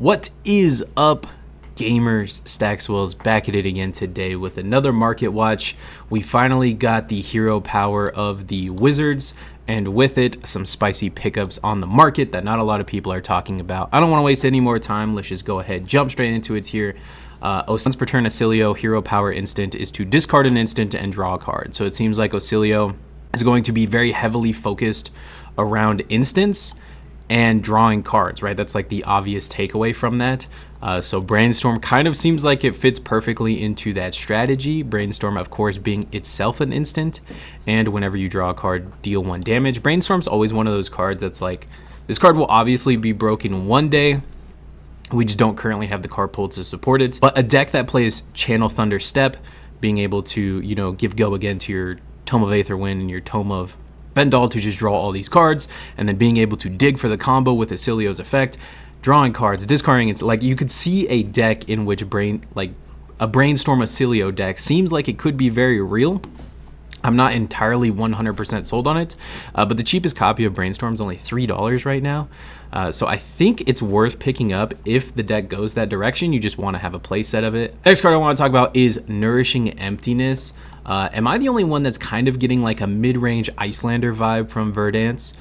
What is up, gamers? Staxwell's back at it again today with another market watch. We finally got the hero power of the Wizards, and with it, some spicy pickups on the market that not a lot of people are talking about. I don't want to waste any more time. Let's just go ahead, jump straight into it here. Once per turn Ocilio hero power instant is to discard an instant and draw a card. So it seems like Ocilio is going to be very heavily focused around instants and drawing cards, right? That's like the obvious takeaway from that. So Brainstorm kind of seems like it fits perfectly into that strategy. Brainstorm, of course, being itself an instant, and whenever you draw a card, deal 1 damage. Brainstorm's always one of those cards that's like, this card will obviously be broken one day. We just don't currently have the card pool to support it. But a deck that plays Channel Thunder Step, being able to, give go again to your Tome of Aetherwind and your Tome of Vendal to just draw all these cards, and then being able to dig for the combo with Ocilio's effect, drawing cards, discarding. It's like you could see a deck in which a Brainstorm Ocilio deck seems like it could be very real. I'm not entirely 100% sold on it, but the cheapest copy of Brainstorm is only $3 right now. So I think it's worth picking up if the deck goes that direction. You just want to have a play set of it. Next card I want to talk about is Nourishing Emptiness. Am I the only one that's kind of getting like a mid-range Icelander vibe from Verdance?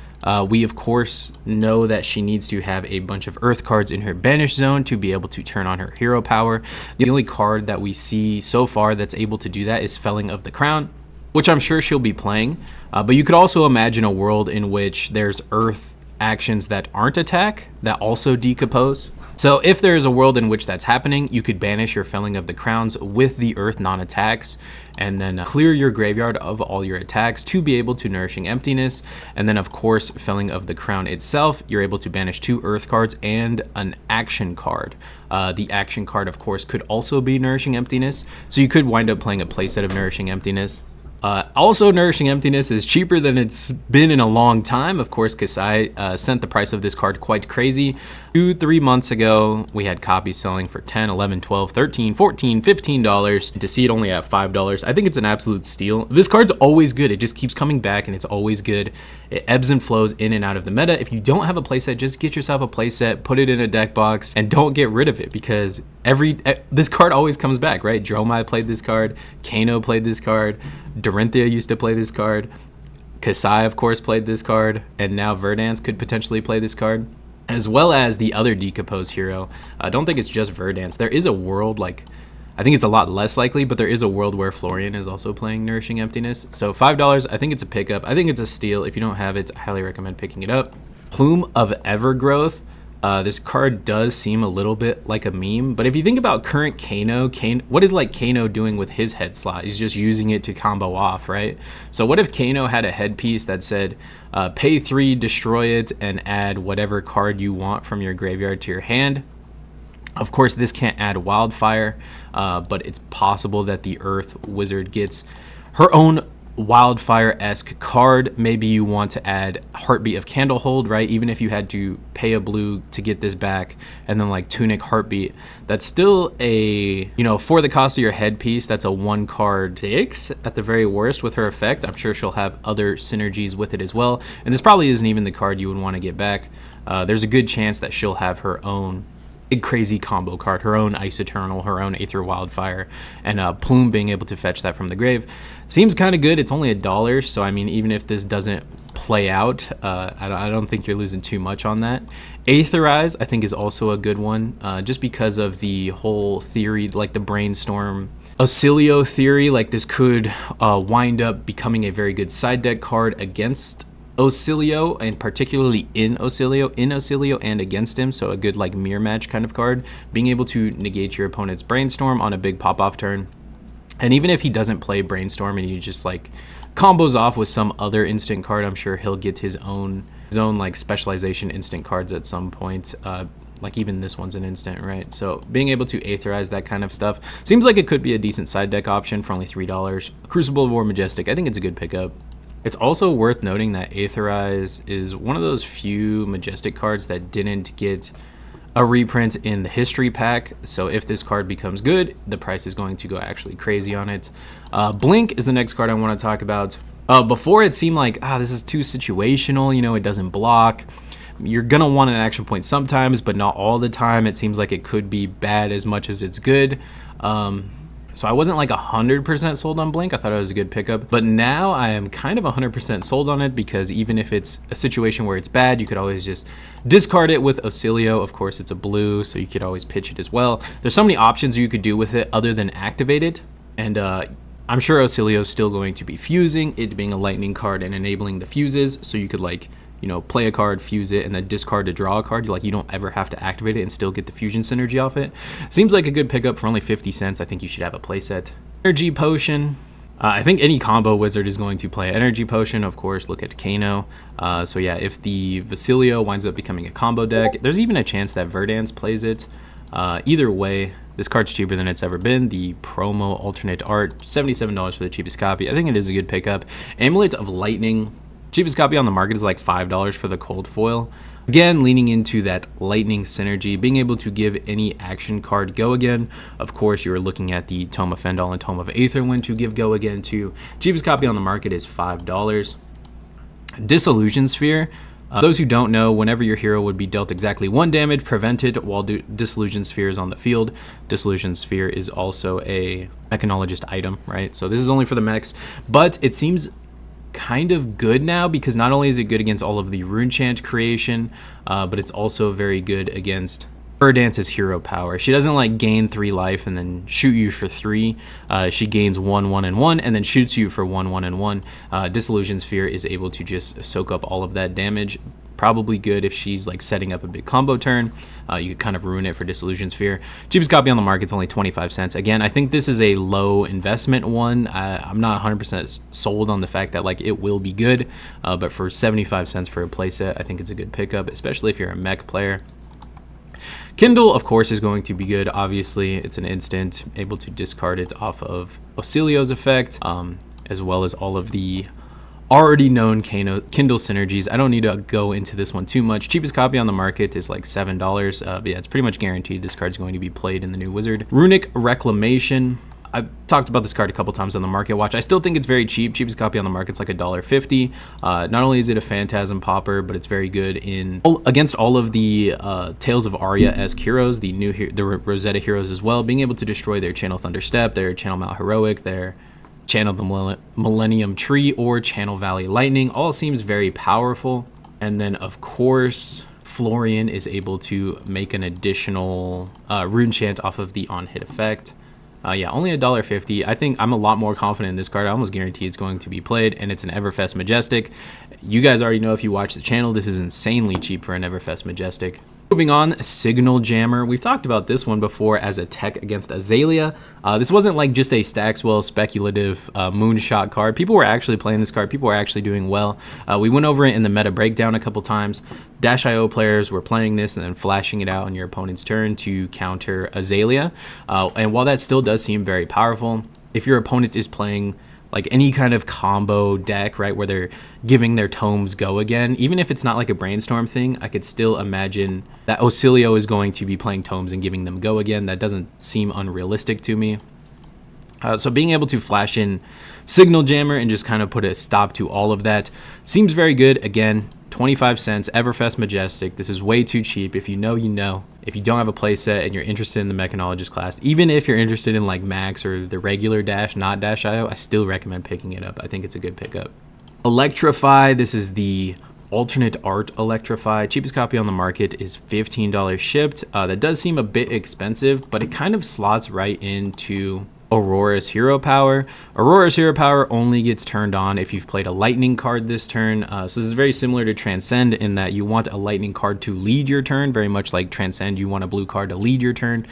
We of course know that she needs to have a bunch of earth cards in her banish zone to be able to turn on her hero power. The only card that we see so far that's able to do that is Felling of the Crown, which I'm sure she'll be playing. But you could also imagine a world in which there's earth actions that aren't attack that also decompose. So if there is a world in which that's happening, you could banish your Felling of the Crowns with the earth non-attacks, and then clear your graveyard of all your attacks to be able to Nourishing Emptiness. And then of course, Felling of the Crown itself, you're able to banish 2 earth cards and an action card. The action card of course could also be Nourishing Emptiness, so you could wind up playing a playset of Nourishing Emptiness. Also, Nourishing Emptiness is cheaper than it's been in a long time. Of course, Kasai sent the price of this card quite crazy. 2-3 months ago, we had copies selling for $10, $11, $12, $13, $14, $15. And to see it only at $5, I think it's an absolute steal. This card's always good. It just keeps coming back, and it's always good. It ebbs and flows in and out of the meta. If you don't have a playset, just get yourself a playset, put it in a deck box, and don't get rid of it, because this card always comes back, right? Dromai played this card, Kano played this card, Dorinthia used to play this card, Kasai of course played this card, and now Verdance could potentially play this card, as well as the other Decompose hero. I don't think it's just Verdance. There is a world, I think it's a lot less likely, but there is a world where Florian is also playing Nourishing Emptiness. So $5, I think it's a pickup. I think it's a steal. If you don't have it, I highly recommend picking it up. Plume of Evergrowth. This card does seem a little bit like a meme, but if you think about current Kano, what is Kano doing with his head slot? He's just using it to combo off, right? So what if Kano had a headpiece that said, pay 3, destroy it, and add whatever card you want from your graveyard to your hand? Of course, this can't add Wildfire, but it's possible that the Earth Wizard gets her own Wildfire-esque card. Maybe you want to add Heartbeat of Candlehold, right? Even if you had to pay a blue to get this back, and then Tunic Heartbeat, that's still a, for the cost of your headpiece, that's a 1 card 6 at the very worst with her effect. I'm sure she'll have other synergies with it as well, and this probably isn't even the card you would want to get back. There's a good chance that she'll have her own big crazy combo card, her own Ice Eternal, her own Aether Wildfire, and Plume being able to fetch that from the grave seems kind of good. It's only $1, so I mean, even if this doesn't play out, I don't think you're losing too much on that. Aetherize, I think, is also a good one, just because of the whole theory, the Brainstorm Ocilio theory. This could wind up becoming a very good side deck card against Ocilio, and particularly in Ocilio and against him, so a good mirror match kind of card, being able to negate your opponent's Brainstorm on a big pop-off turn. And even if he doesn't play Brainstorm and he just combos off with some other instant card, I'm sure he'll get his own specialization instant cards at some point. Even this one's an instant, right? So being able to Aetherize that kind of stuff seems like it could be a decent side deck option for only $3. Crucible of War Majestic, I think it's a good pickup. It's also worth noting that Aetherize is one of those few Majestic cards that didn't get a reprint in the history pack, so if this card becomes good, the price is going to go actually crazy on it. Blink is the next card I want to talk about. Before it seemed like, this is too situational, it doesn't block. You're gonna want an action point sometimes, but not all the time. It seems like it could be bad as much as it's good. So I wasn't like 100% sold on Blink. I thought it was a good pickup, but now I am kind of 100% sold on it, because even if it's a situation where it's bad, you could always just discard it with Ocilio. Of course, it's a blue, so you could always pitch it as well. There's so many options you could do with it other than activate it, and I'm sure Ocilio is still going to be fusing, it being a lightning card and enabling the fuses, so you could like, you know, play a card, fuse it, and then discard to draw a card. You don't ever have to activate it and still get the fusion synergy off it. Seems like a good pickup for only 50 cents. I think you should have a playset. Energy Potion. I think any combo wizard is going to play Energy Potion. Of course, look at Kano. So yeah, if the Vasilio winds up becoming a combo deck, there's even a chance that Verdance plays it. Either way, this card's cheaper than it's ever been. The promo alternate art, $77 for the cheapest copy. I think it is a good pickup. Amulet of Lightning. Cheapest copy on the market is like $5 for the cold foil. Again, leaning into that lightning synergy, being able to give any action card go again. Of course, you're looking at the Tome of Fendal and Tome of Aetherwind to give go again to. Cheapest copy on the market is $5. Disillusion Sphere. Those who don't know, whenever your hero would be dealt exactly 1 damage, prevent it while Disillusion Sphere is on the field. Disillusion Sphere is also a mechanologist item, right? So this is only for the mechs, but it seems kind of good now, because not only is it good against all of the rune chant creation, but it's also very good against Verdance's hero power. She doesn't like gain 3 life and then shoot you for 3. She gains 1, 1, and 1, and then shoots you for 1, 1, and 1. Disillusion Sphere is able to just soak up all of that damage. Probably good if she's like setting up a big combo turn. You could kind of ruin it for Disillusion Sphere. Cheapest copy on the market is only 25 cents. Again, I think this is a low investment one. I'm not 100% sold on the fact that like it will be good, but for 75 cents for a playset, I think it's a good pickup, especially if you're a mech player. Kindle, of course, is going to be good. Obviously, it's an instant, able to discard it off of Ocilio's effect, as well as all of the already known Kindle synergies. I don't need to go into this one too much. Cheapest copy on the market is like $7, but yeah, it's pretty much guaranteed this card's going to be played in the new Wizard. Runic Reclamation. I've talked about this card a couple times on the Market Watch. I still think it's very cheap. Cheapest copy on the market's like $1.50. Not only is it a Phantasm popper, but it's very good against all of the Tales of Arya-esque heroes, the Rosetta heroes as well. Being able to destroy their Channel Thunderstep, their Channel Mount Heroic, their Channel the Millennium Tree, or Channel Valley Lightning, all seems very powerful. And then of course, Florian is able to make an additional rune chant off of the on-hit effect. Yeah, only $1.50. I think I'm a lot more confident in this card. I almost guarantee it's going to be played, and it's an Everfest Majestic. You guys already know if you watch the channel, this is insanely cheap for an Everfest Majestic. Moving on, Signal Jammer. We've talked about this one before as a tech against Azalea. This wasn't like just a Staxwell speculative moonshot card. People were actually playing this card. People were actually doing well. We went over it in the meta breakdown a couple times. Dash.io players were playing this and then flashing it out on your opponent's turn to counter Azalea. And while that still does seem very powerful, if your opponent is playing like any kind of combo deck, right, where they're giving their tomes go again, even if it's not like a brainstorm thing, I could still imagine that Ocilio is going to be playing tomes and giving them go again. That doesn't seem unrealistic to me. So being able to flash in Signal Jammer and just kind of put a stop to all of that seems very good. Again, 25 cents, Everfest Majestic. This is way too cheap. If you know, you know. If you don't have a playset and you're interested in the Mechanologist class, even if you're interested in like Max or the regular Dash, not Dash.io, I still recommend picking it up. I think it's a good pickup. Electrify. This is the alternate art Electrify. Cheapest copy on the market is $15 shipped. That does seem a bit expensive, but it kind of slots right into Aurora's hero power. Aurora's hero power only gets turned on if you've played a lightning card this turn. So this is very similar to Transcend in that you want a lightning card to lead your turn, very much like Transcend, you want a blue card to lead your turn.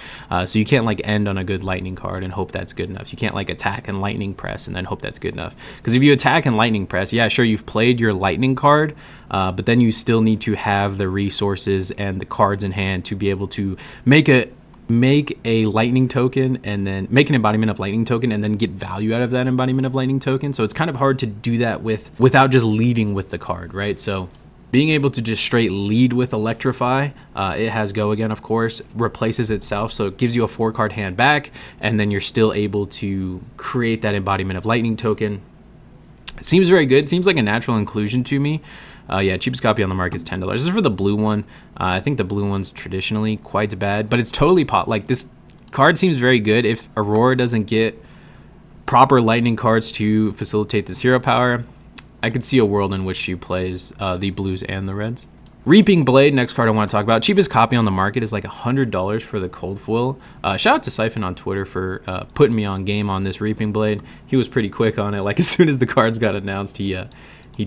So you can't like end on a good lightning card and hope that's good enough. You can't like attack and lightning press and then hope that's good enough. Because if you attack and lightning press, yeah, sure, you've played your lightning card, but then you still need to have the resources and the cards in hand to be able to make a lightning token and then make an embodiment of lightning token and then get value out of that embodiment of lightning token. So it's kind of hard to do that without just leading with the card, right? So being able to just straight lead with Electrify, it has go again, of course, replaces itself. So it gives you a 4-card hand back, and then you're still able to create that embodiment of lightning token. It seems very good. Seems like a natural inclusion to me. Yeah, cheapest copy on the market is $10. This is for the blue one. I think the blue one's traditionally quite bad, but it's totally like this card seems very good. If Aurora doesn't get proper lightning cards to facilitate this hero power, I could see a world in which she plays the blues and the reds. Reaping Blade, next card I want to talk about. Cheapest copy on the market is like $100 for the cold foil. Shout out to Siphon on Twitter for putting me on game on this Reaping Blade. He was pretty quick on it. Like as soon as the cards got announced, he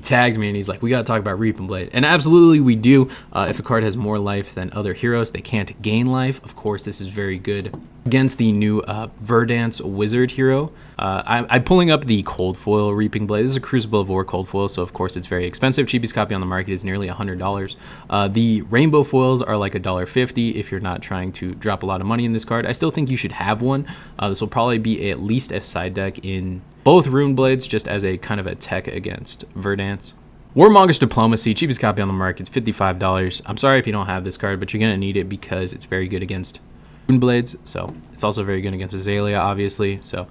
tagged me and he's like, we got to talk about Reaping Blade. And absolutely we do. If a card has more life than other heroes, they can't gain life. Of course, this is very good against the new Verdance Wizard hero. I'm pulling up the cold foil Reaping Blade. This is a Crucible of War cold foil, so of course it's very expensive. Cheapest copy on the market is nearly $100. The rainbow foils are like $1.50 if you're not trying to drop a lot of money in this card. I still think you should have one. This will probably be at least a side deck in both Rune Blades, just as a kind of a tech against Verdance. Warmonger's Diplomacy, cheapest copy on the market is $55. I'm sorry if you don't have this card, but you're going to need it because it's very good against Rune Blades. So it's also very good against Azalea, obviously. So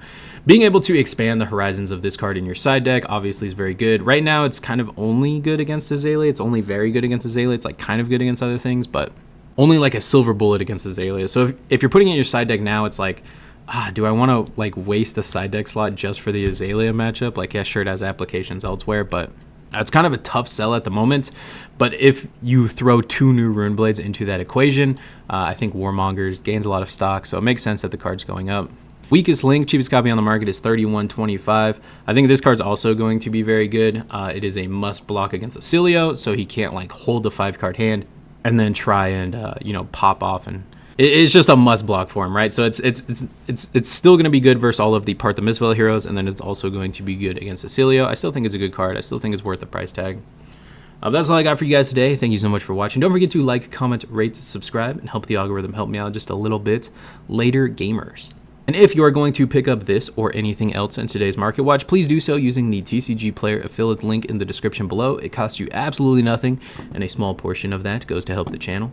being able to expand the horizons of this card in your side deck obviously is very good. Right now, it's kind of only good against Azalea. It's only very good against Azalea. It's like kind of good against other things, but only like a silver bullet against Azalea. So if you're putting it in your side deck now, it's like, do I want to like waste the side deck slot just for the Azalea matchup? Like, yeah, sure, it has applications elsewhere, but it's kind of a tough sell at the moment. But if you throw 2 new Rune Blades into that equation, I think Warmongers gains a lot of stock, so it makes sense that the card's going up. Weakest Link, cheapest copy on the market is $31.25. I think this card's also going to be very good. It is a must block against Acilio, so he can't like hold the 5-card hand and then try and pop off, and it's just a must block for him, right? So it's still going to be good versus all of the Part the Misville heroes, and then it's also going to be good against Acilio. I still think it's a good card. I still think it's worth the price tag. That's all I got for you guys today. Thank you so much for watching. Don't forget to like, comment, rate, subscribe, and help the algorithm help me out just a little bit. Later, gamers. And if you are going to pick up this or anything else in today's Market Watch, please do so using the TCG Player affiliate link in the description below. It costs you absolutely nothing, and a small portion of that goes to help the channel.